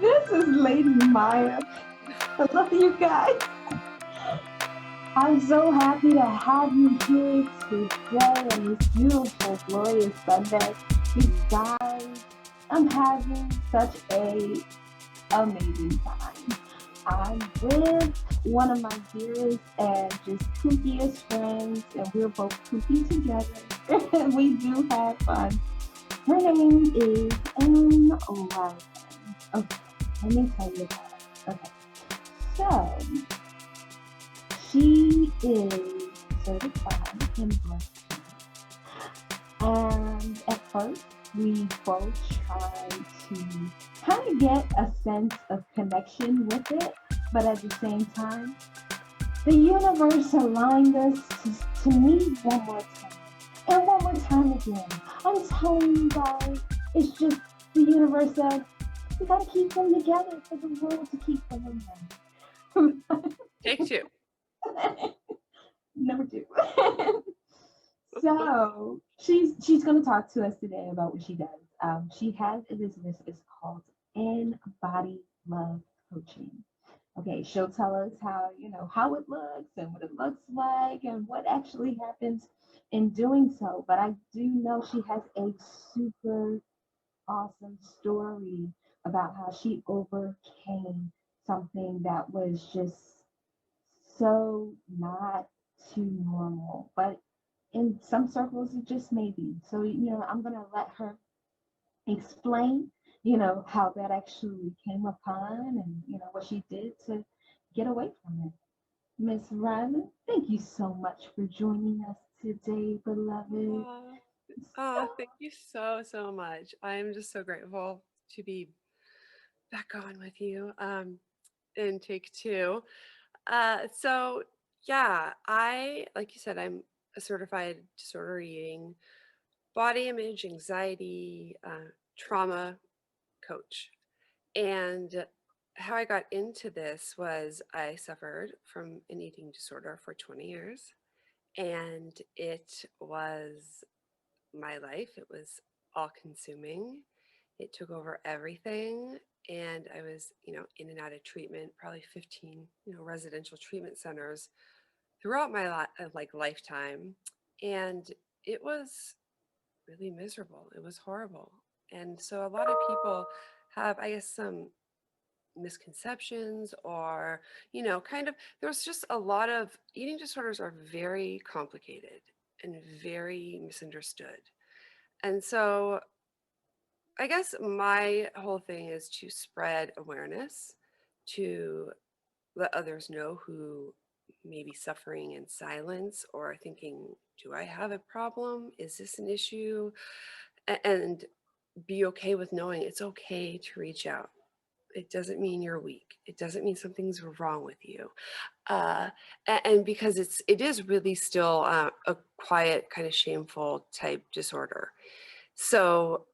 This is Lady Myya. I love you guys. I'm so happy to have you here today on this beautiful, glorious Sunday. You guys, I'm having such a amazing time. I'm with one of my dearest and just kookiest friends, and we're both kooky together. And we do have fun. Her name is Erin Reiland. Okay, let me tell you about it. Okay, so she is certified in breathwork, and at first we both tried to kind of get a sense of connection with it, but at the same time, the universe aligned us to meet one more time. And one more time again. I'm telling you guys, it's just the universe said, we gotta keep them together for the world to keep them in. Take two. Number two. So she's gonna talk to us today about what she does. She has a business. It's called InBodyLove Coaching. Okay, she'll tell us how it looks and what it looks like and what actually happens in doing so. But I do know she has a super awesome story about how she overcame something that was just so not too normal. But in some circles, it just may be. So, I'm going to let her explain, how that actually came upon and, what she did to get away from it. Miss Ryland, thank you so much for joining us today, beloved. Aw. So, Thank you so much. I'm just so grateful to be back on with you in take two. So yeah, like you said, I'm a certified disorder eating, body image, anxiety, trauma coach. And how I got into this was I suffered from an eating disorder for 20 years, and it was my life. It was all consuming. It took over everything. And I was, in and out of treatment, probably 15, residential treatment centers throughout my lifetime. And it was really miserable. It was horrible. And so a lot of people have, I guess, some misconceptions or, kind of, there's just a lot of eating disorders are very complicated and very misunderstood. And so I guess my whole thing is to spread awareness, to let others know who may be suffering in silence or thinking, do I have a problem? Is this an issue? And be okay with knowing it's okay to reach out. It doesn't mean you're weak. It doesn't mean something's wrong with you. Uh, and because it is really still a quiet, kind of shameful type disorder. So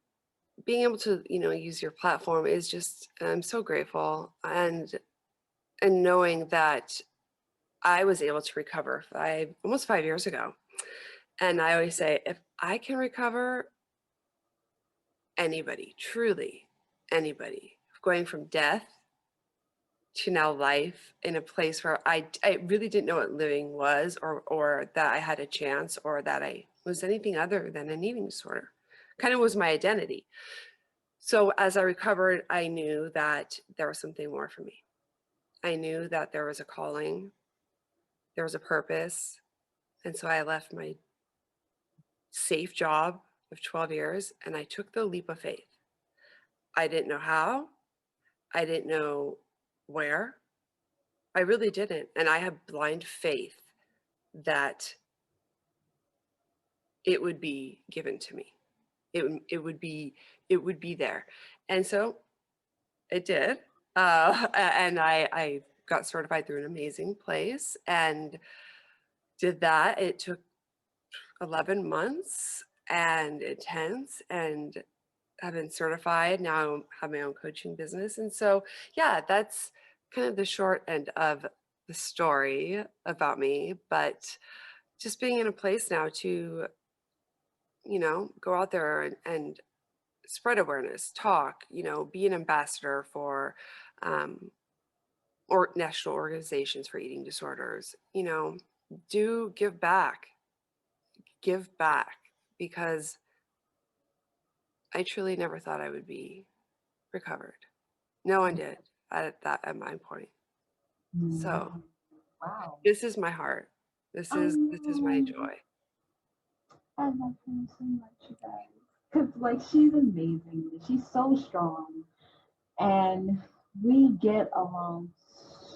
being able to use your platform is just, I'm so grateful, and knowing that I was able to recover almost 5 years ago. And I always say, if I can recover, anybody, truly anybody, going from death to now life in a place where I really didn't know what living was, or that I had a chance, or that I was anything other than an eating disorder. Kind of was my identity. So as I recovered, I knew that there was something more for me. I knew that there was a calling, there was a purpose. And so I left my safe job of 12 years and I took the leap of faith. I didn't know how, I didn't know where. I really didn't. And I had blind faith that it would be given to me. It would be there. And so it did. And I got certified through an amazing place and did that. It took 11 months and intense, and I've been certified. Now I have my own coaching business. And so, yeah, that's kind of the short end of the story about me. But just being in a place now to, go out there and spread awareness, talk, be an ambassador for or national organizations for eating disorders, do give back, because I truly never thought I would be recovered. No one did at my point. So Mm, wow. this is my heart. I This is my know. joy. I love her so much, you guys. Because, like, she's amazing. She's so strong. And we get along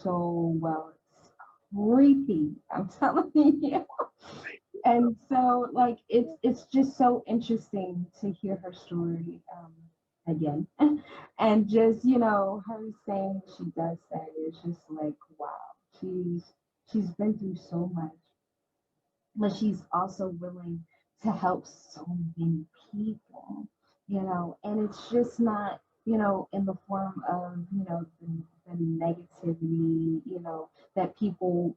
so well. It's creepy. I'm telling you. And so, like, it's just so interesting to hear her story again. And just, her saying what she does say, it's just like, wow. She's been through so much, but she's also willing to help so many people, and it's just not, in the form of, the negativity, that people,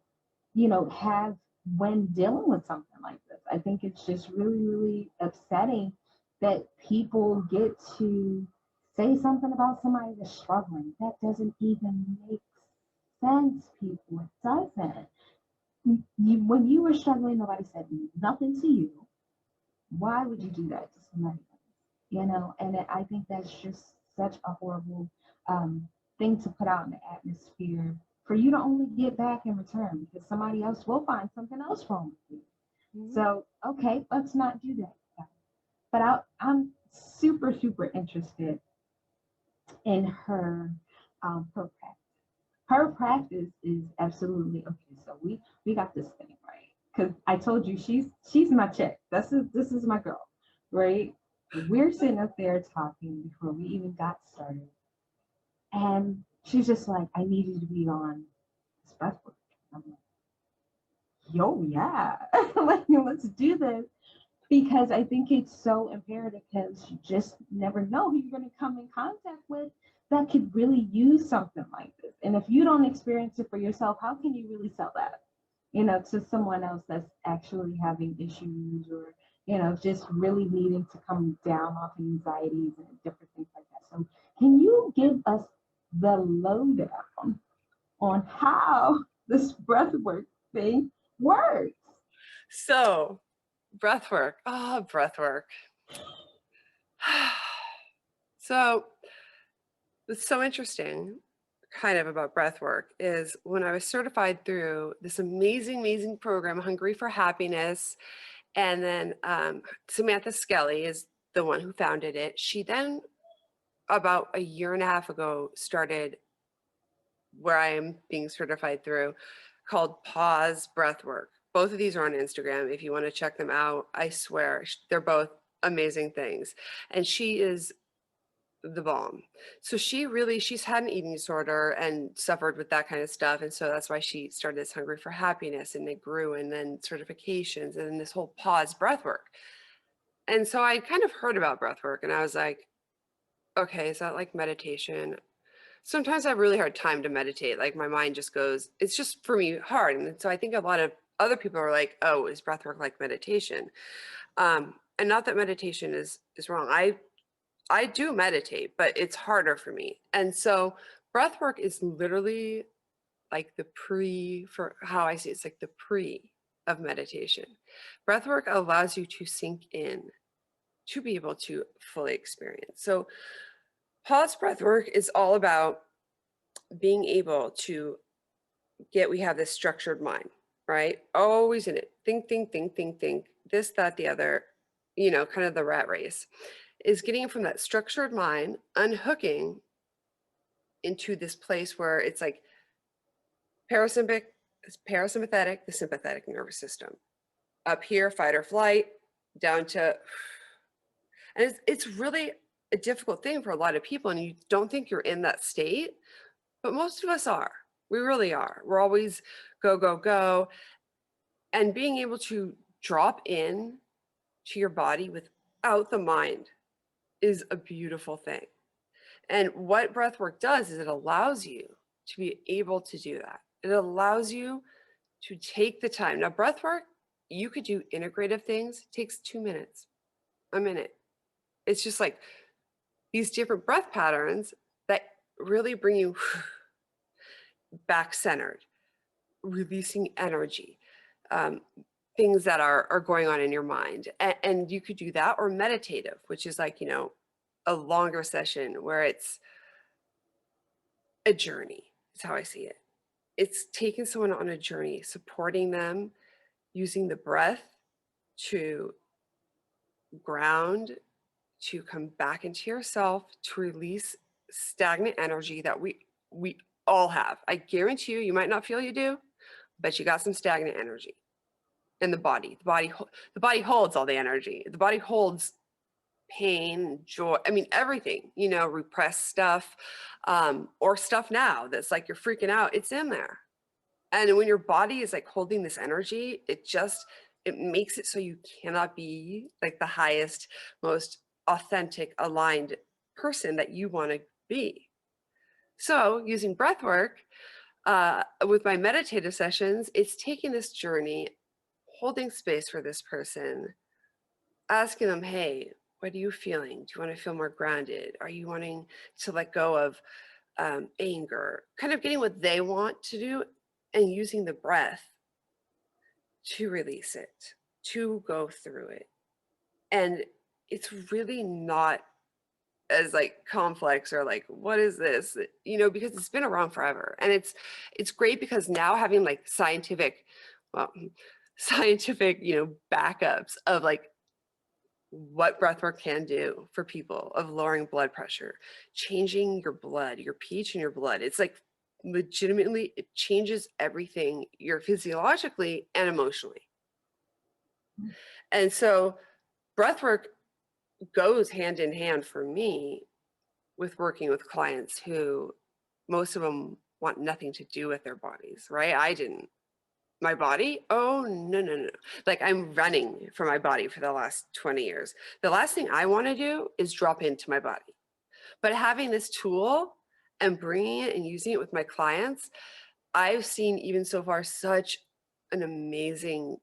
have when dealing with something like this. I think it's just really, really upsetting that people get to say something about somebody that's struggling. That doesn't even make sense, people. It doesn't. When you were struggling, nobody said nothing to you. Why would you do that to somebody else? And I think that's just such a horrible thing to put out in the atmosphere for you to only get back in return, because somebody else will find something else wrong with you. Mhm. So, okay, let's not do that. But I'm super, super interested in her practice. Her practice is absolutely okay. So we got this thing right, because I told you she's my chick. This is my girl, right? We're sitting up there talking before we even got started, and she's just like, "I need you to be on this breathwork." I'm like, "Yo, yeah, like, let's do this." Because I think it's so imperative, because you just never know who you're going to come in contact with that could really use something like this. And if you don't experience it for yourself, how can you really sell that, to someone else that's actually having issues, or, just really needing to come down off anxieties and different things like that. So can you give us the lowdown on how this breathwork thing works? So breath work. Oh, breath work. So what's so interesting kind of about breath work is when I was certified through this amazing, amazing program, Hungry for Happiness, and then Samantha Skelly is the one who founded it. She then, about a year and a half ago, started where I am being certified through, called Pause Breathwork. Both of these are on Instagram if you want to check them out. I swear they're both amazing things. And she is the bomb. So she's had an eating disorder and suffered with that kind of stuff. And so that's why she started this Hungry for Happiness, and it grew, and then certifications, and then this whole Pause Breathwork. And so I kind of heard about breathwork, and I was like, okay, is that like meditation? Sometimes I have really hard time to meditate. Like my mind just goes, it's just for me hard. And so I think a lot of other people are like, oh, is breathwork like meditation? And not that meditation is wrong. I do meditate, but it's harder for me. And so breathwork is literally like the pre, for how I see it, it's like the pre of meditation. Breathwork allows you to sink in, to be able to fully experience. So pause breathwork is all about being able to we have this structured mind, right? Always in it. Think, think, think, think, think, this, that, the other, kind of the rat race, is getting from that structured mind, unhooking into this place where it's like parasympathetic, the sympathetic nervous system. Up here, fight or flight, down to, and it's really a difficult thing for a lot of people, and you don't think you're in that state, but most of us are. We really are. We're always go, go, go. And being able to drop in to your body without the mind is a beautiful thing. And what breath work does is it allows you to be able to do that. It allows you to take the time. Now, breath work, you could do integrative things, takes 2 minutes, a minute. It's just like these different breath patterns that really bring you back centered, releasing energy, um, things that are going on in your mind. And you could do that, or meditative, which is like, a longer session where it's a journey, is how I see it. It's taking someone on a journey, supporting them, using the breath to ground, to come back into yourself, to release stagnant energy that we all have. I guarantee you, you might not feel you do, but you got some stagnant energy in the body. The body holds all the energy. The body holds pain, joy. I mean, everything. Repressed stuff, or stuff now that's like you're freaking out. It's in there. And when your body is like holding this energy, it makes it so you cannot be like the highest, most authentic, aligned person that you want to be. So using breath work, with my meditative sessions, it's taking this journey, holding space for this person, asking them, hey, what are you feeling? Do you want to feel more grounded? Are you wanting to let go of anger? Kind of getting what they want to do and using the breath to release it, to go through it. And it's really not as like complex or like, what is this? Because it's been around forever. And it's great because now having like scientific backups of like what breathwork can do for people, of lowering blood pressure, changing your blood, your pH in your blood. It's like legitimately, it changes everything, you're physiologically and emotionally. And so breathwork goes hand in hand for me with working with clients who, most of them want nothing to do with their bodies, right? I didn't. My body? Oh, no. Like, I'm running from my body for the last 20 years. The last thing I want to do is drop into my body. But having this tool and bringing it and using it with my clients, I've seen even so far such an amazing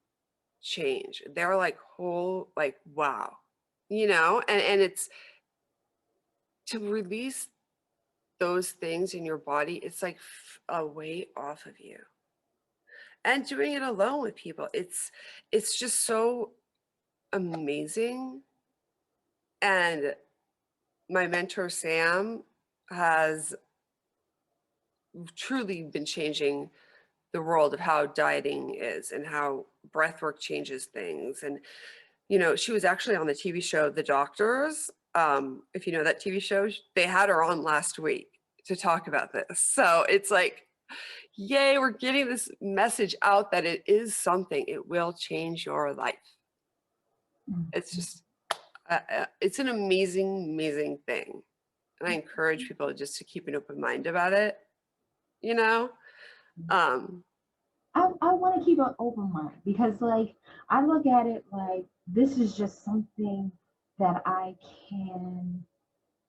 change. They're like, wow, and it's to release those things in your body. It's like a weight off of you. And doing it alone with people, it's just so amazing. And my mentor Sam has truly been changing the world of how dieting is and how breathwork changes things. And she was actually on the TV show The Doctors. If you know that TV show, they had her on last week to talk about this. So it's like, yay, we're getting this message out that it is something. It will change your life. It's just, it's an amazing, amazing thing. And I encourage people just to keep an open mind about it, I want to keep an open mind because, like, I look at it like this is just something that I can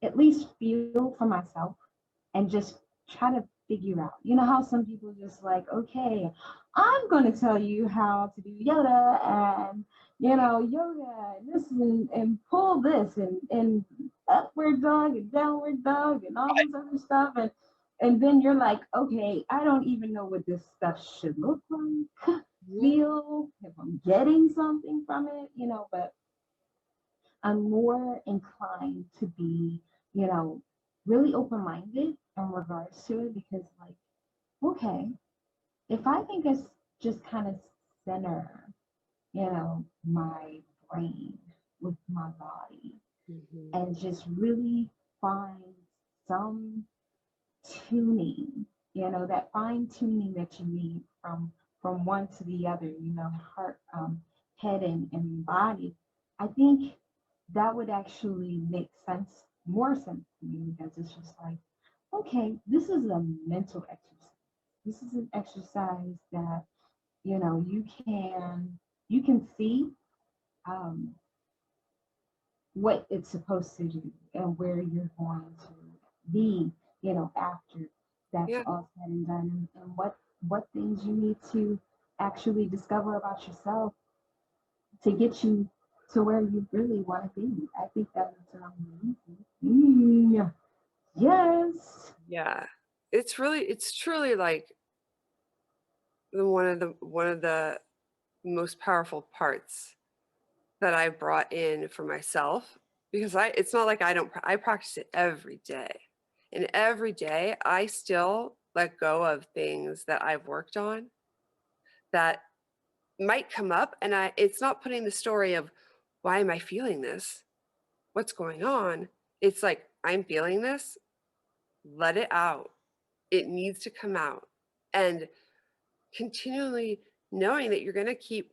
at least feel for myself and just try to figure out. You know how some people just like, okay, I'm going to tell you how to do yoga and, yoga and this and pull this and upward dog and downward dog and all this other stuff. And then you're like, okay, I don't even know what this stuff should look like, feel, if I'm getting something from it, but I'm more inclined to be, really open-minded in regards to it because, like, okay, if I can just kind of center, my brain with my body and just really find some tuning, that fine tuning that you need from one to the other, heart, head and body. I think that would actually make more sense to me because it's just like, okay, this is a mental exercise. This is an exercise that, you can see um, what it's supposed to do and where you're going to be, after that's yeah, all said and done, and what things you need to actually discover about yourself to get you to where you really want to be. I think that is amazing. Yes. Yeah. It's truly like one of the most powerful parts that I brought in for myself, because it's not like I practice it every day. And every day I still let go of things that I've worked on that might come up, and it's not putting the story of why am I feeling this? What's going on? It's like, I'm feeling this, let it out. It needs to come out. And continually knowing that you're going to keep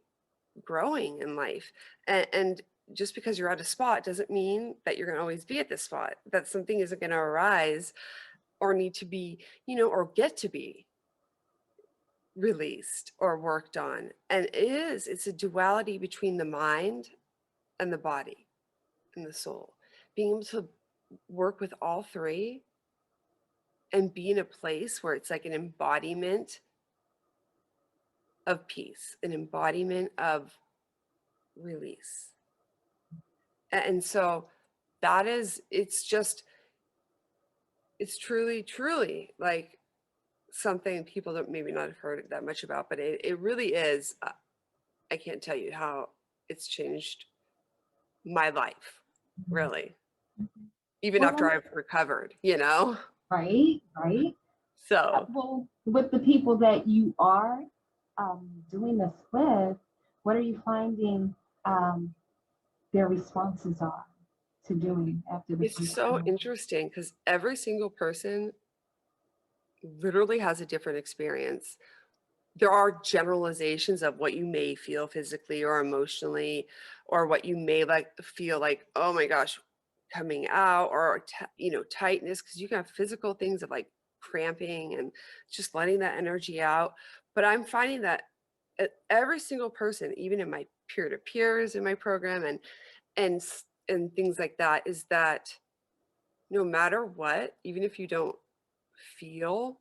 growing in life. And just because you're at a spot doesn't mean that you're going to always be at this spot, that something isn't going to arise or need to be, or get to be released or worked on. And it's a duality between the mind and the body and the soul. Being able to work with all three and be in a place where it's like an embodiment of peace, an embodiment of release. And so it's truly, truly like something people don't maybe not have heard that much about, but it really is. I can't tell you how it's changed my life, really, even after Well, I've recovered. right, right. So Well, with the people that you are doing this with, what are you finding their responses are to doing after the it's first so time? interesting because every single person literally has a different experience. There are generalizations of what you may feel physically or emotionally, or what you may feel like, oh my gosh, coming out, or tightness, because you can have physical things of like cramping and just letting that energy out. But I'm finding that every single person, even in my peer-to-peers in my program and and things like that, is that no matter what, even if you don't feel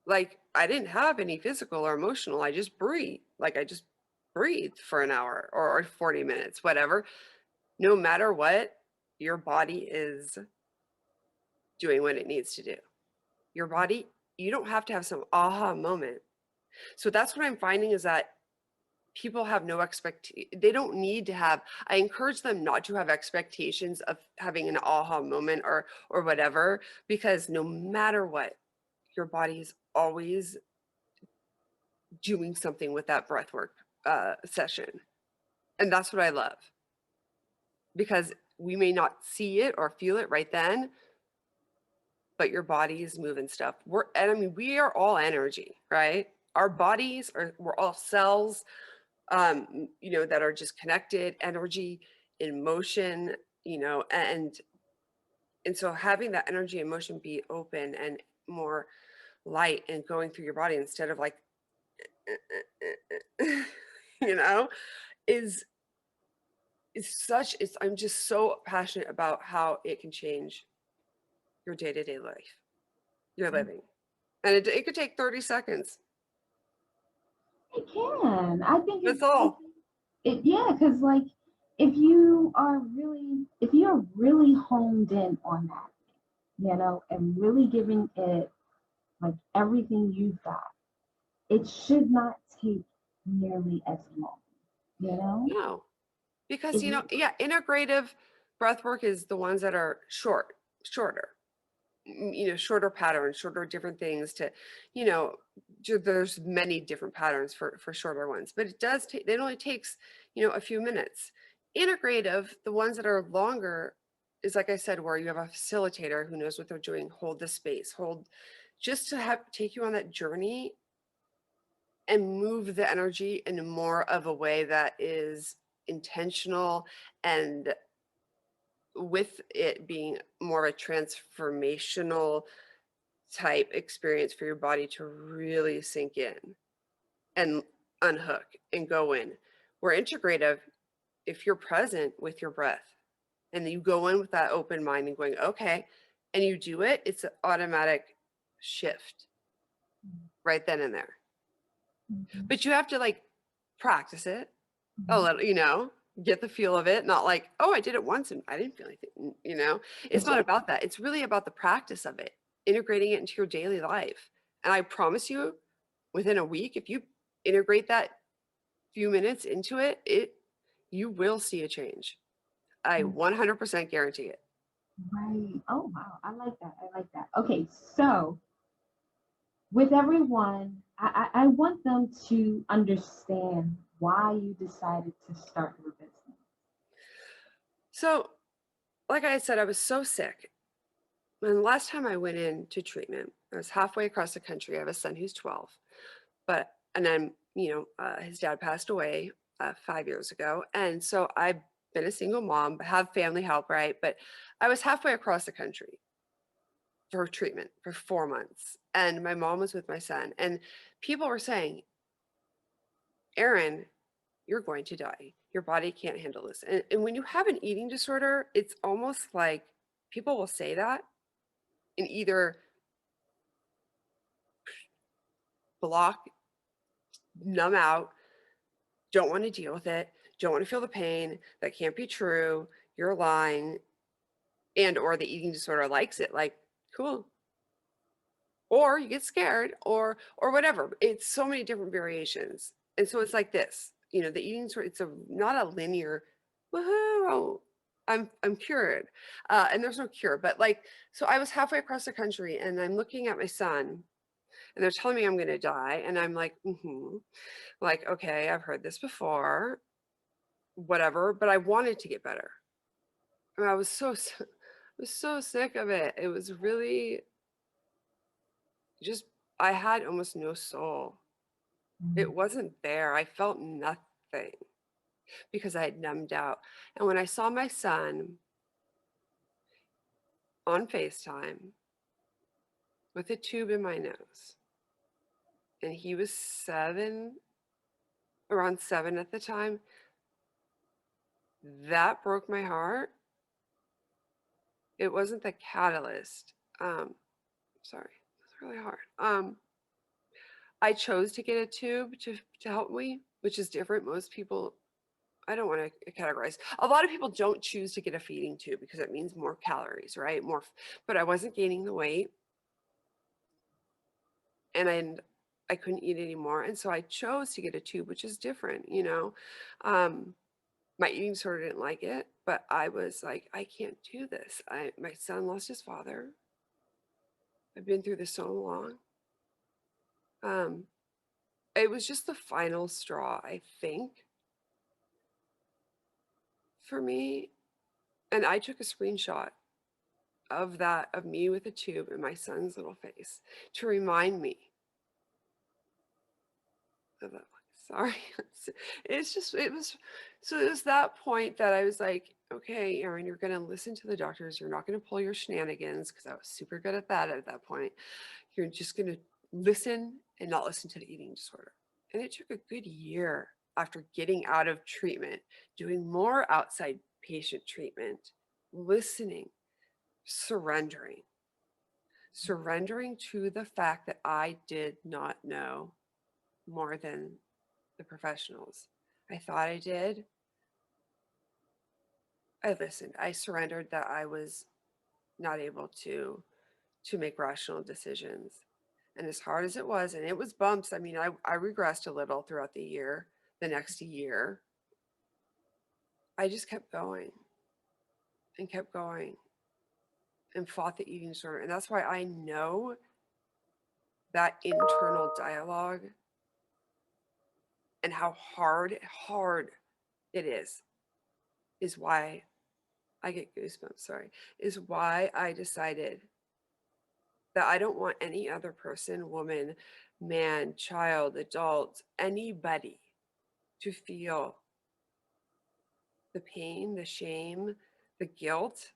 like, I didn't have any physical or emotional, I just breathe. Like, I just breathed for an hour or 40 minutes, whatever. No matter what, your body is doing what it needs to do. Your body, you don't have to have some aha moment. So that's what I'm finding, is that people have no they don't need to have. I encourage them not to have expectations of having an aha moment or whatever, because no matter what, your body is always doing something with that breath work session. And that's what I love, because we may not see it or feel it right then, but your body is moving stuff. And I mean, we are all energy, right? Our bodies we're all cells, that are just connected, energy in motion, and so having that energy and motion be open and more light and going through your body instead of like, you know, is I'm just so passionate about how it can change your day-to-day life, your living. And it could take 30 seconds. It can. I think That's all. yeah, because like if you're really honed in on that, and really giving it like everything you've got, it should not take nearly as long, you know? No. Because, It really, yeah, integrative breath work is the ones that are shorter, shorter patterns, shorter different things to, you know, there's many different patterns for shorter ones, but it only takes, a few minutes. Integrative, the ones that are longer, is like I said, where you have a facilitator who knows what they're doing, hold the space, just to take you on that journey and move the energy in more of a way that is intentional, and with it being more of a transformational type experience for your body to really sink in and unhook and go in. Where integrative, if you're present with your breath and you go in with that open mind and going, okay, and you do it, it's an automatic shift right then and there. Mhm, But you have to like practice it a mhm. little, get the feel of it, not like, oh, I did it once and I didn't feel anything, It's not Exactly. about that. It's really about the practice of it, integrating it into your daily life. And I promise you, within a week, if you integrate that few minutes into it, you will see a change. I 100% guarantee it. Right. Oh, wow. I like that. I like that. Okay. So, with everyone, I want them to understand why you decided to start your business. So, like I said, I was so sick. And the last time I went into treatment, I was halfway across the country. I have a son who's 12, and then, his dad passed away 5 years ago. And so I've been a single mom, but have family help, right? But I was halfway across the country for treatment for 4 months. And my mom was with my son. And people were saying, Erin, you're going to die. Your body can't handle this. And when you have an eating disorder, it's almost like people will say that and either block, numb out, don't want to deal with it, don't want to feel the pain. That can't be true. You're lying. And or the eating disorder likes it. Like, cool. Or you get scared or whatever. It's so many different variations. And so it's like this, the eating disorder, it's not a linear, woohoo, I'm cured. And there's no cure, but like, so I was halfway across the country and I'm looking at my son and they're telling me I'm going to die. And I'm like, like, okay, I've heard this before, whatever, but I wanted to get better. I was I was so sick of it. It was really just, I had almost no soul. Mm. It wasn't there. I felt nothing because I had numbed out. And when I saw my son on FaceTime with a tube in my nose, and he was 7, around 7 at the time, that broke my heart. It wasn't the catalyst. Sorry, it was really hard. I chose to get a tube to help me, which is different. Most people, I don't want to categorize. A lot of people don't choose to get a feeding tube because it means more calories, right? But I wasn't gaining the weight and I couldn't eat anymore. And so I chose to get a tube, which is different. Um, my eating disorder didn't like it, but I was like, I can't do this. My son lost his father. I've been through this so long. Um, it was just the final straw, I think, for me. And I took a screenshot of me with a tube in my son's little face to remind me of that. Sorry. It's just, it was, so it was that point that I was like, okay, Erin, you're going to listen to the doctors. You're not going to pull your shenanigans because I was super good at that point. You're just going to listen and not listen to the eating disorder. And it took a good year after getting out of treatment, doing more outside patient treatment, listening, surrendering to the fact that I did not know more than the professionals. I thought I did. I listened. I surrendered that I was not able to make rational decisions. And as hard as it was, and it was bumps, I mean, I regressed a little throughout the next year. I just kept going and kept going and fought the eating disorder. And that's why I know that internal dialogue and how hard it is why I get goosebumps, sorry, is why I decided that I don't want any other person, woman, man, child, adult, anybody to feel the pain, the shame, the guilt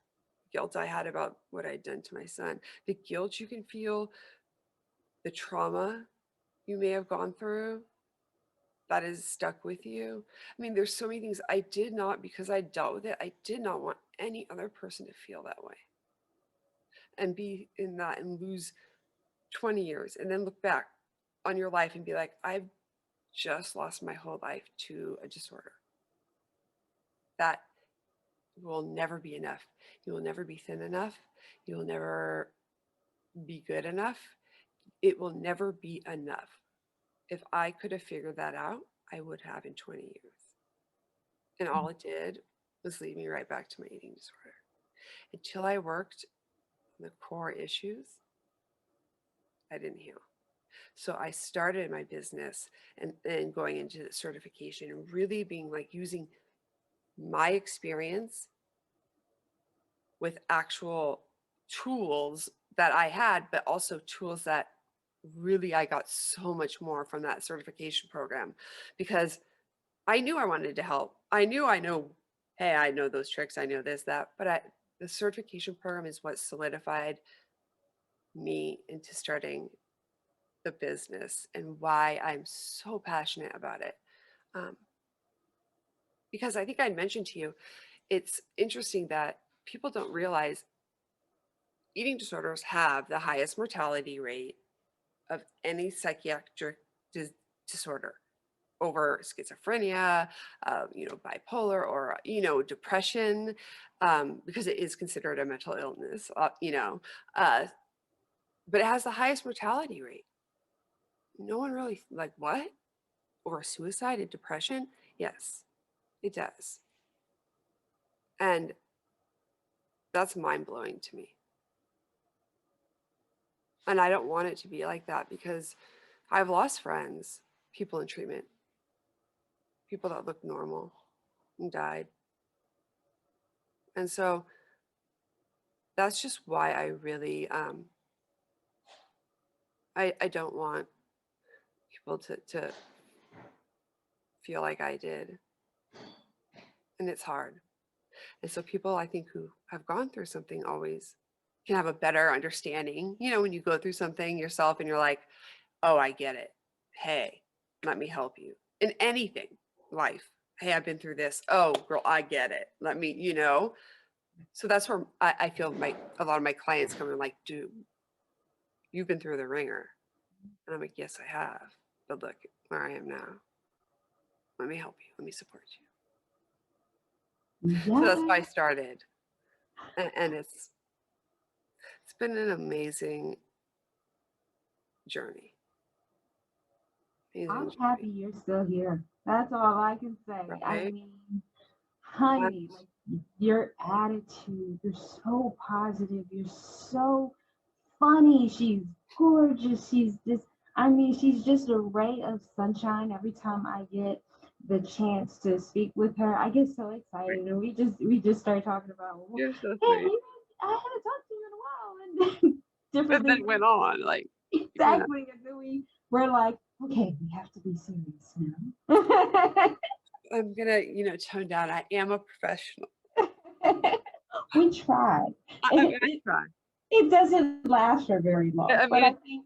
I had about what I'd done to my son, the guilt you can feel, the trauma you may have gone through that is stuck with you. I mean, there's so many things I did not, because I dealt with it, I did not want any other person to feel that way and be in that and lose 20 years and then look back on your life and be like, I've just lost my whole life to a disorder. that will never be enough. You will never be thin enough. You will never be good enough. It will never be enough. If I could have figured that out, I would have in 20 years. And all it did was lead me right back to my eating disorder. Until I worked on the core issues, I didn't heal. So I started my business and going into the certification and really being like using my experience with actual tools that I had, but also tools that really I got so much more from that certification program, because I knew I wanted to help. I know, hey, I know those tricks, I know this, that, but the certification program is what solidified me into starting the business and why I'm so passionate about it. Um, because I think I mentioned to you, it's interesting that people don't realize eating disorders have the highest mortality rate of any psychiatric disorder over schizophrenia, bipolar, or, depression, because it is considered a mental illness, but it has the highest mortality rate. No one really like, what? Over suicide and depression? Yes, it does. And that's mind blowing to me. And I don't want it to be like that, because I've lost friends, people in treatment, people that looked normal and died. And so that's just why I really, I don't want people to feel like I did. And it's hard. And so people, I think, who have gone through something always can have a better understanding. When you go through something yourself and you're like, oh, I get it. Hey, let me help you in anything, life. Hey, I've been through this. Oh, girl, I get it. Let me. So that's where I feel a lot of my clients come in like, dude, you've been through the ringer. And I'm like, yes, I have. But look where I am now. Let me help you. Let me support you. So that's why I Yeah. started. And it's been an amazing journey. I'm Amazing happy journey, you're still here. That's all I can say. I right? mean, honey, That's like your attitude, you're so positive, you're so funny, she's gorgeous, she's just a ray of sunshine. Every time I get the chance to speak with her, I get so great. excited, and we just start talking about, well, You're so hey, sweet. I haven't talked to you in a while, and then different But then things. it went on, like, Exactly, and then we're like, okay, we have to be serious now. I'm gonna, tone down. I am a professional. We try, and I try. it doesn't last for very long, I but mean, I think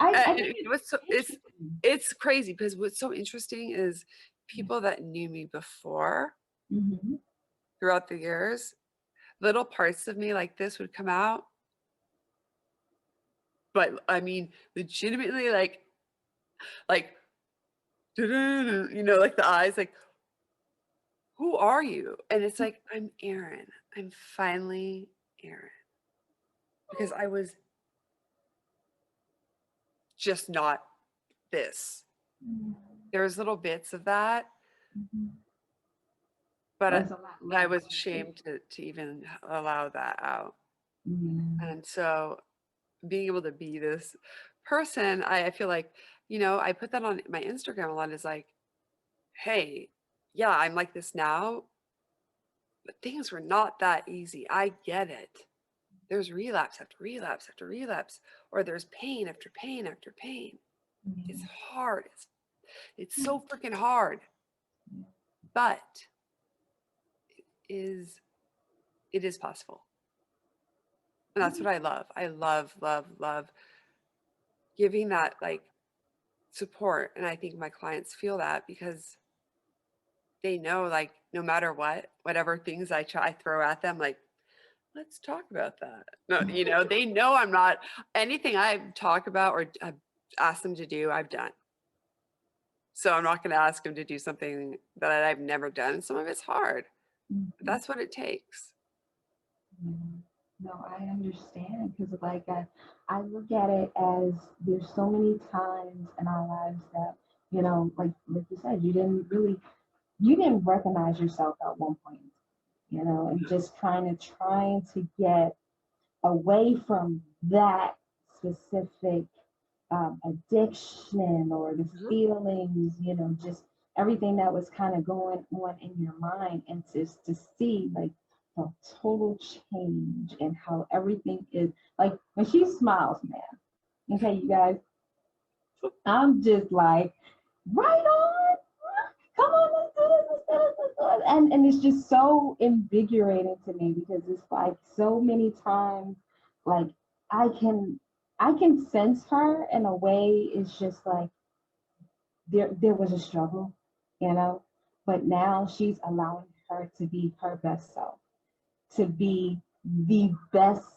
I think it was so it's interesting. it's crazy, because what's so interesting is people that knew me before, Mhm. throughout the years, little parts of me like this would come out, but I mean, legitimately, like, like the eyes, like, who are you? And it's like, I'm Erin. I'm finally Erin, because I was just not this. Mhm. There was little bits of that, Mhm. but There's a lot I left, was right? ashamed to even allow that out. Yeah. And so being able to be this person, I feel like, I put that on my Instagram a lot, is like, hey, yeah, I'm like this now, but things were not that easy. I get it. There's relapse after relapse after relapse, or there's pain after pain after pain. It's Yeah. hard. It's so freaking hard, but is it is possible. And that's what I love. I love, love, love giving that like support. And I think my clients feel that, because they know, like, no matter whatever things I try throw at them, like, let's talk about that. No, they know I'm not, anything I talk about or I've asked them to do, I've done. So I'm not going to ask him to do something that I've never done. Some of it's hard, but Mhm. that's what it takes. Yeah. No, I understand because, like, I look at it as there's so many times in our lives that, like you said, you didn't recognize yourself at one point, and just kind of trying to get away from that specific addiction or the Mhm. feelings, just everything that was kind of going on in your mind, and just to see like the total change in how everything is. Like when she smiles, man. Okay, you guys, I'm just like, right on. Come on, let's do this, let's do this, let's do it. And it's just so invigorating to me because it's like so many times, like I can I can sense her in a way. It's just like there was a struggle, you know, but now she's allowing her to be her best self, to be the best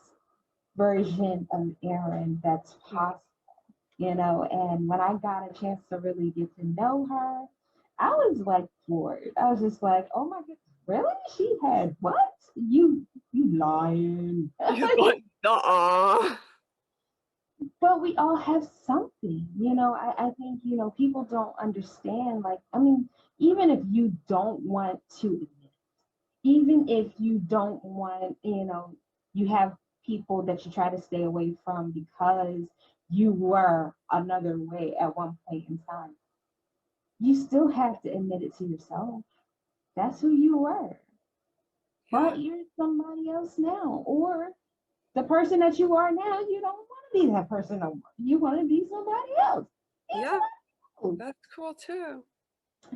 version of Erin that's possible, And when I got a chance to really get to know her, I was like floored. I was just like, oh my goodness, really? She had what? You lying. You're like, uh-uh. But we all have something, I think, people don't understand. Like, I mean, even if you don't want to admit, even if you don't want, you have people that you try to stay away from because you were another way at one point in time, you still have to admit it to yourself. That's who you were. Yeah. But you're somebody else now. Or the person that you are now, you don't want to be that person no more. You want to be somebody else. Yeah. Else. That's cool too.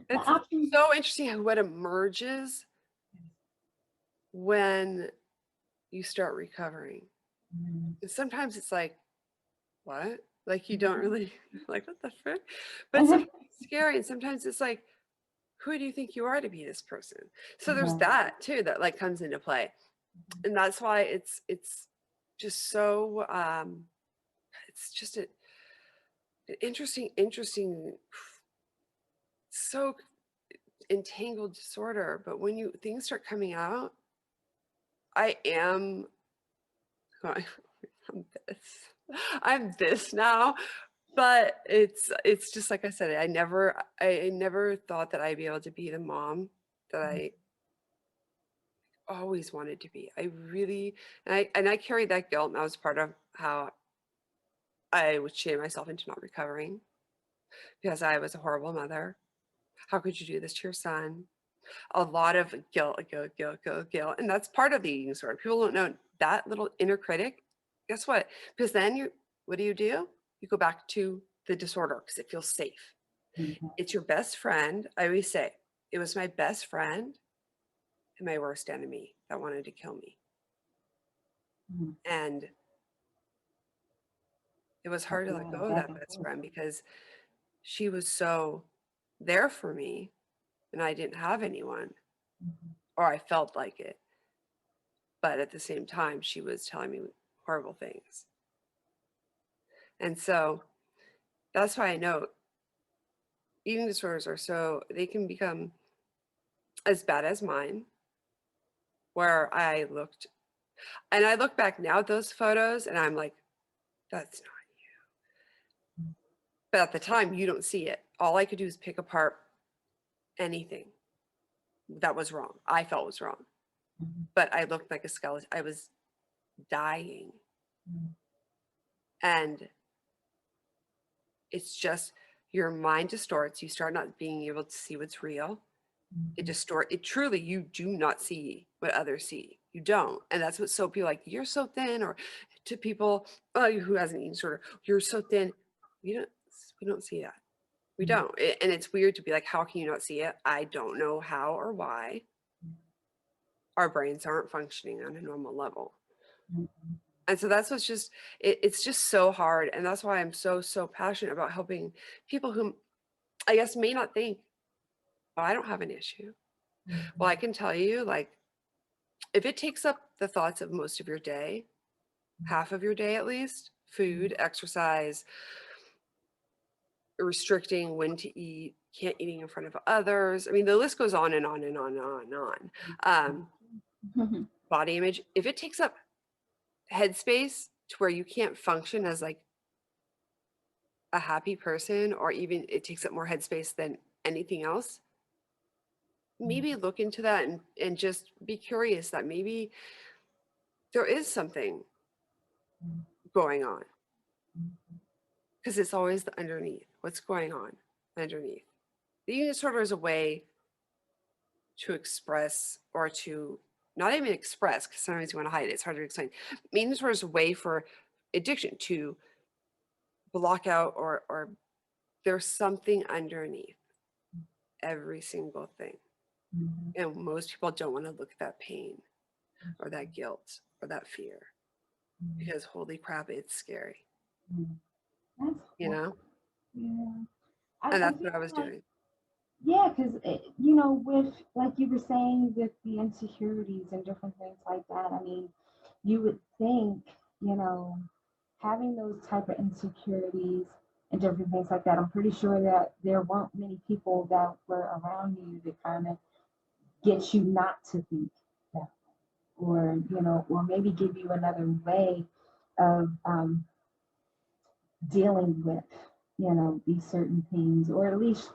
The It's options. so interesting how what emerges when you start recovering. Mhm. And sometimes it's like, what? Like you don't Mhm. really like what the frick? But sometimes it's scary, and sometimes it's like, who do you think you are to be this person? So there's Right. that too that like comes into play. And that's why it's just so it's just an interesting, so entangled disorder. But when you things start coming out, I am I'm this. I'm this now. But it's just like I said, I never thought that I'd be able to be the mom that I always wanted to be. I really and I carried that guilt, and that was part of how I would shame myself into not recovering because I was a horrible mother. How could you do this to your son? A lot of guilt, guilt, guilt, guilt, guilt. And that's part of the eating disorder. People don't know that little inner critic. Guess what? Because then what do? You go back to the disorder because it feels safe. Mhm. It's your best friend. I always say it was my best friend and my worst enemy that wanted to kill me. Mhm. And it was That's hard to let going go of back that and best forth. friend because she was so there for me and I didn't have anyone, Mhm. or I felt like it. But at the same time, she was telling me horrible things. And so that's why I know eating disorders they can become as bad as mine, where I look back now at those photos and I'm like, that's not. But at the time, you don't see it. All I could do is pick apart anything that was wrong, I felt was wrong. Mhm. But I looked like a skeleton. I was dying. Mhm. And it's just your mind distorts. You start not being able to see what's real. Mhm. It truly, you do not see what others see. You don't. And that's what so people like, you're so thin, or to people who hasn't eaten disorder, you're so thin. We don't see that. We Mhm. don't. And it's weird to be like, how can you not see it? I don't know how or why. Our brains aren't functioning on a normal level. Mhm. And so that's what's just it's just so hard. And that's why I'm so passionate about helping people who I guess may not think, oh, I don't have an issue. Well, I Mhm. can tell you, like, if it takes up the thoughts of most of your day, half of your day at least, Mhm. food, exercise, restricting when to eat, can't eating in front of others. I mean, the list goes on and on and on and on and on. Body image, if it takes up headspace to where you can't function as like a happy person, or even it takes up more headspace than anything else, maybe look into that and just be curious that maybe there is something going on, because it's always the underneath. What's going on underneath? The eating disorder is a way to express, or to not even express, because sometimes you want to hide it. It's hard to explain. Eating disorder is a way for addiction to block out, or there's something underneath every single thing. And most people don't want to look at that pain or that guilt or that fear, because holy crap, it's scary, That's you know? yeah. And I that's what feel I was like, doing. yeah, because you know, with like you were saying, with the insecurities and different things like that. I mean, you would think, you know, having those type of insecurities and different things like that. I'm pretty sure that there weren't many people that were around you to kind of get you not to think that, or you know, or maybe give you another way of dealing with, you know, these certain things, or at least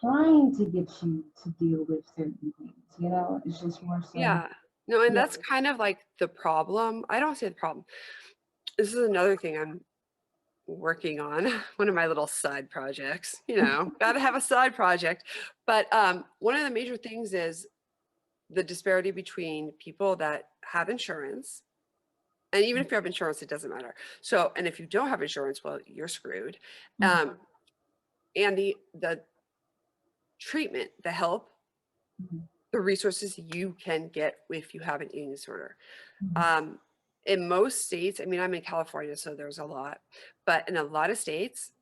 trying to get you to deal with certain things. You know, it's just more so. Yeah. No, and Yeah. that's kind of like the problem. I don't say the problem. This is another thing I'm working on, one of my little side projects, you know, got to have a side project. But one of the major things is the disparity between people that have insurance. And even if you have insurance, it doesn't matter. So, and if you don't have insurance, well, you're screwed. Mhm. And the treatment, the help, Mhm. the resources you can get if you have an eating disorder. Mhm. Um, in most states, I mean, I'm in California, so there's a lot, but in a lot of states,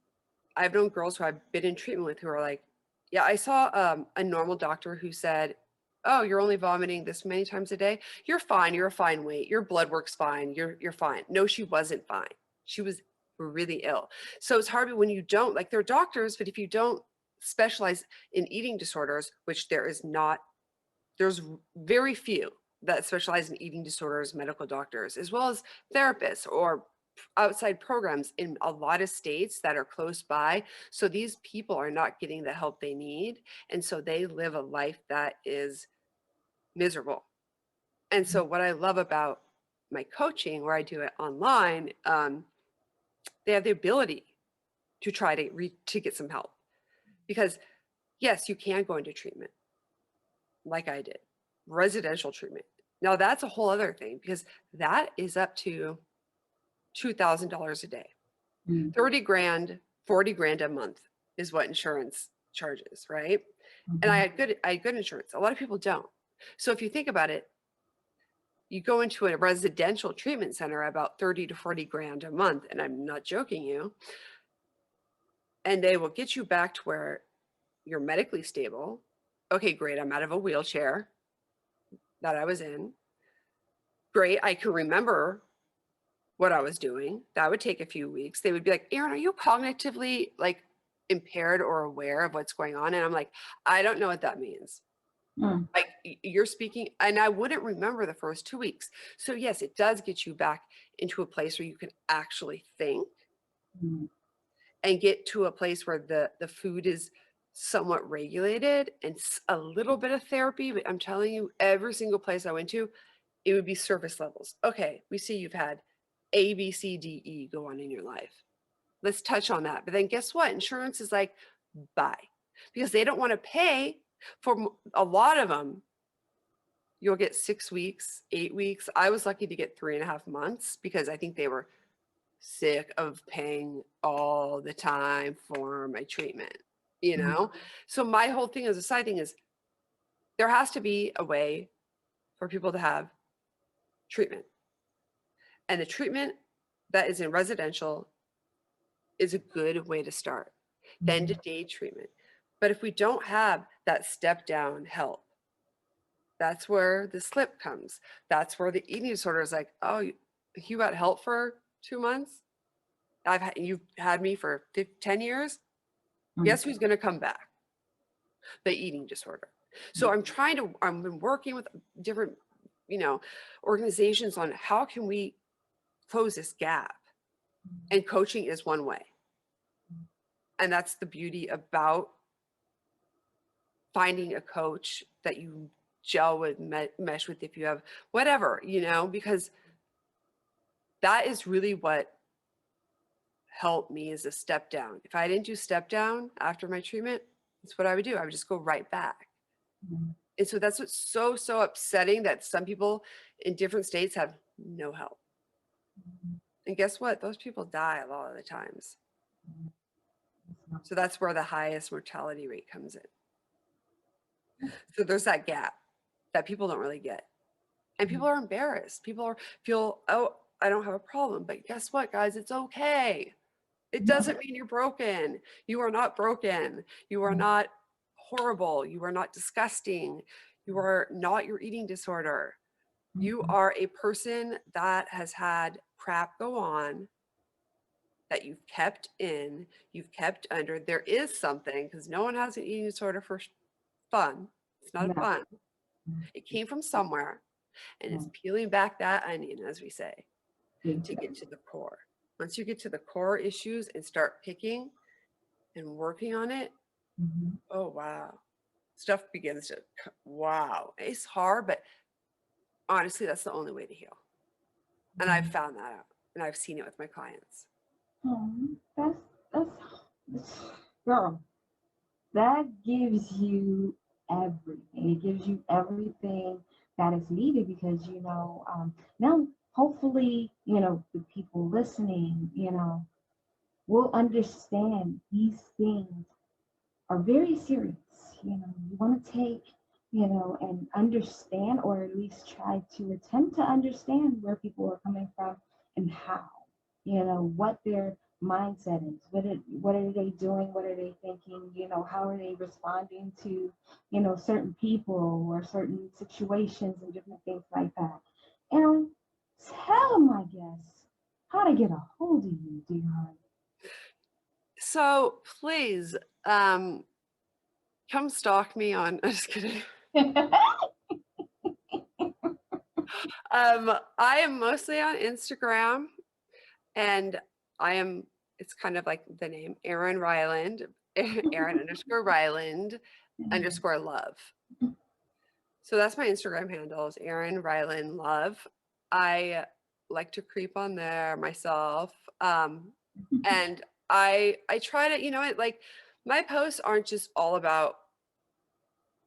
I've known girls who I've been in treatment with who are like, yeah, I saw a normal doctor who said, oh, you're only vomiting this many times a day. You're fine. You're a fine weight. Your blood work's fine. You're fine. No, she wasn't fine. She was really ill. So it's hard when you don't, like, they're doctors, but if you don't specialize in eating disorders, which there's very few that specialize in eating disorders, medical doctors, as well as therapists or outside programs in a lot of states that are close by. So these people are not getting the help they need. And so they live a life that is miserable. And so what I love about my coaching, where I do it online, they have the ability to try to get some help. Because yes, you can go into treatment like I did, residential treatment. Now that's a whole other thing, because that is up to $2,000 a day. Mhm. 30 grand, 40 grand a month is what insurance charges, right? And Mhm. I had good insurance. A lot of people don't. So if you think about it, you go into a residential treatment center about 30 to 40 grand a month, and I'm not joking you, and they will get you back to where you're medically stable. Okay, great. I'm out of a wheelchair that I was in. Great. I can remember what I was doing. That would take a few weeks. They would be like, Erin, are you cognitively like impaired or aware of what's going on? And I'm like, I don't know what that means. Mhm. Like, you're speaking, and I wouldn't remember the first 2 weeks. So yes, it does get you back into a place where you can actually think Mhm. and get to a place where the food is somewhat regulated, and a little bit of therapy. But I'm telling you, every single place I went to, it would be surface levels. Okay, we see you've had A, B, C, D, E go on in your life. Let's touch on that. But then guess what? Insurance is like, bye. Because they don't want to pay for a lot of them. You'll get 6 weeks, 8 weeks. I was lucky to get 3.5 months, because I think they were sick of paying all the time for my treatment, you Mhm. know? So my whole thing as a side thing is, there has to be a way for people to have treatment. And the treatment that is in residential is a good way to start. Then to Mhm. day treatment. But if we don't have that step down help, that's where the slip comes. That's where the eating disorder is like, oh, you got help for 2 months? You've had me for 10 years? Guess who's going to come back? The eating disorder. So I'm been working with different, organizations on how can we close this gap, and coaching is one way. And that's the beauty about finding a coach that you gel with, mesh with, if you have whatever, because that is really what helped me, as a step down. If I didn't do step down after my treatment, that's what I would do. I would just go right back. And so that's what's so upsetting, that some people in different states have no help. And guess what? Those people die a lot of the times. So that's where the highest mortality rate comes in. So there's that gap that people don't really get. And people are embarrassed. People feel, oh, I don't have a problem. But guess what, guys? It's okay. It doesn't mean you're broken. You are not broken. You are not horrible. You are not disgusting. You are not your eating disorder. You are a person that has had crap go on, that you've kept in, you've kept under. There is something, because no one has an eating disorder for fun. It's not fun. It came from somewhere, and it's peeling back that onion, as we say, to get to the core. Once you get to the core issues and start picking and working on it, oh, wow. Stuff begins to, wow. It's hard, but honestly, that's the only way to heal. And I've found that out, and I've seen it with my clients. That's girl, that gives you everything. It gives you everything that is needed, because now hopefully the people listening will understand these things are very serious. You want to take and understand, or at least try to attempt to understand where people are coming from and how, what their mindset is, what are they doing, what are they thinking, how are they responding to certain people or certain situations and different things like that. And tell my guests how to get a hold of you, dear. So please come stalk me on, I'm just kidding. I am mostly on Instagram, and it's kind of like the name, Erin Reiland, Erin_Reiland_love. So that's my Instagram handle, is Erin Reiland Love. I like to creep on there myself. And I try to, like, my posts aren't just all about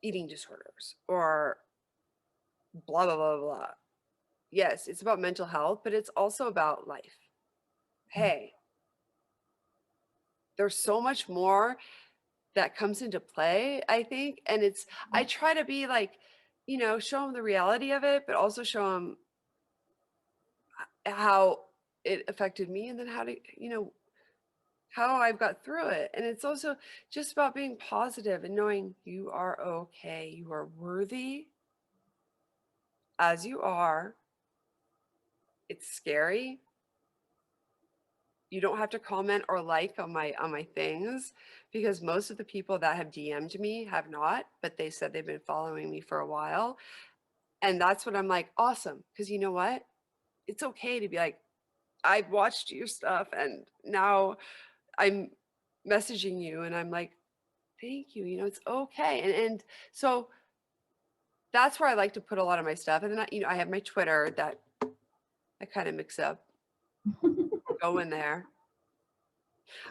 eating disorders or blah, blah, blah, blah. Yes, it's about mental health, but it's also about life. Hey, there's so much more that comes into play, I think. And I try to be like, show them the reality of it, but also show them how it affected me, and then how I've got through it. And it's also just about being positive and knowing you are okay. You are worthy as you are. It's scary. You don't have to comment or like on my things, because most of the people that have DM'd me have not, but they said they've been following me for a while. And that's what I'm like, awesome. Because you know what? It's okay to be like, I've watched your stuff and now I'm messaging you, and I'm like, thank you. It's okay. And so that's where I like to put a lot of my stuff. And then I have my Twitter that I kind of mix up, go in there.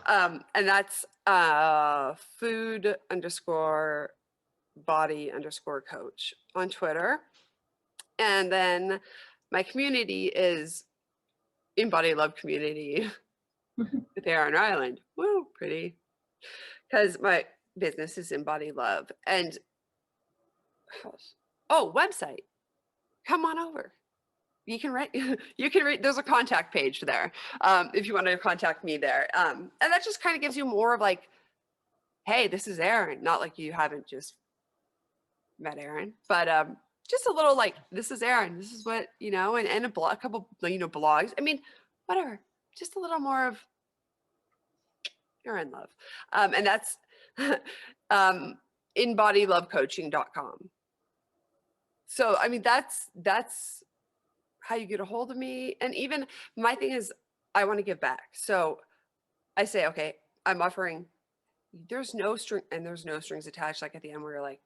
And that's food_body_coach on Twitter. And then my community is InBodyLove community with Erin Reiland. Woo, pretty. Because my business is InBodyLove. And website. Come on over. You can write, there's a contact page there, if you want to contact me there. And that just kind of gives you more of like, hey, this is Erin. Not like you haven't just met Erin, but just a little like, this is Erin. This is what, and a couple, blogs. I mean, whatever. Just a little more of Erin love. And that's um, InBodyLoveCoaching.com. So, I mean, that's how you get a hold of me. And even my thing is, I want to give back. So I say, okay, I'm offering, there's no strings attached. Like at the end where you're like,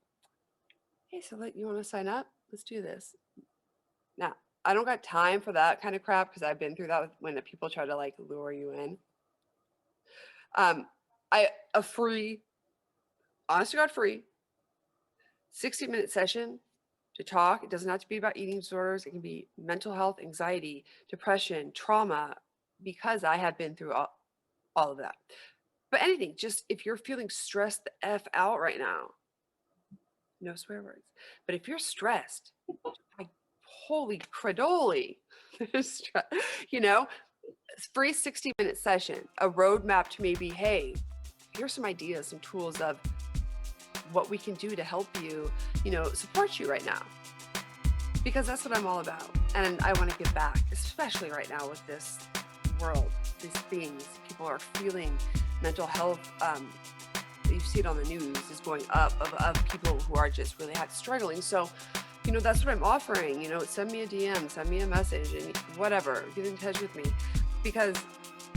hey, so you want to sign up? Let's do this. Now, I don't got time for that kind of crap because I've been through that when the people try to like lure you in. A free, honest to God, free 60-minute session to talk. It doesn't have to be about eating disorders. It can be mental health, anxiety, depression, trauma, because I have been through all of that. But anything, just if you're feeling stressed the F out right now, no swear words, but if you're stressed, like, holy credoli, you know, free 60-minute session, a roadmap to maybe, hey, here's some ideas, some tools of what we can do to help you, support you right now. Because that's what I'm all about. And I want to give back, especially right now with this world, these things. People are feeling mental health. You see it on the news is going up of people who are just really struggling. So, that's what I'm offering. Send me a DM, send me a message, and whatever. Get in touch with me because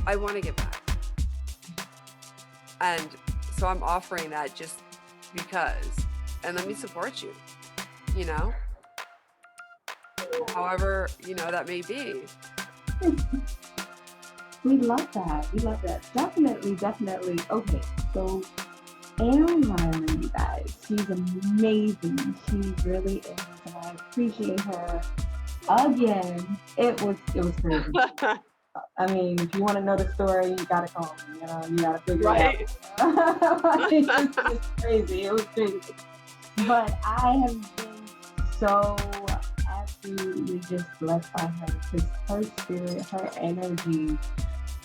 I want to give back. And so I'm offering that just because. And let me support you, however, that may be. We love that. We love that. Definitely, definitely. Okay, so Erin Reiland, you guys, she's amazing. She really is, and I appreciate her. Again, it was crazy. I mean, if you want to know the story, you gotta call me. You gotta figure it out. It's crazy. It was crazy. But I have been so absolutely just blessed by her because her spirit, her energy,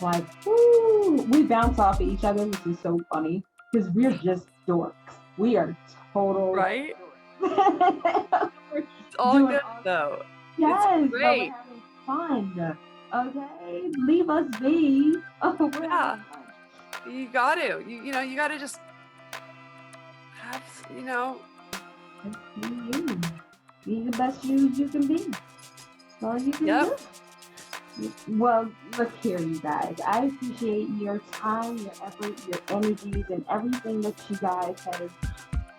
like, woo, we bounce off of each other, which is so funny because we're just dorks. We are total right. It's all good though. Yes, it's great. But we're having fun. Okay, leave us be. Oh, yeah, you got to. You got to just have. Be the best you can be. That's all you can do. Well, look here, you guys. I appreciate your time, your effort, your energies, and everything that you guys have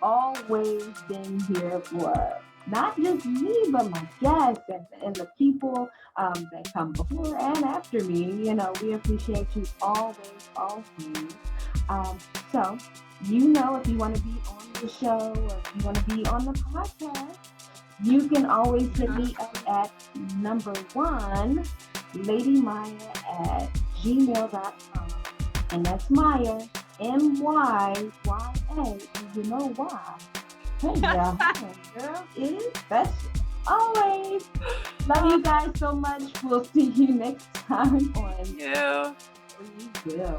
always been here for. Not just me, but my guests and the people that come before and after me. We appreciate you always. So, if you want to be on the show or if you want to be on the podcast, you can always hit me up at number 1, ladymyya@gmail.com. And that's Myya, Myya, and you know why. Hey, girl, is special. Always. Love you guys so much. We'll see you next time on You. We Will.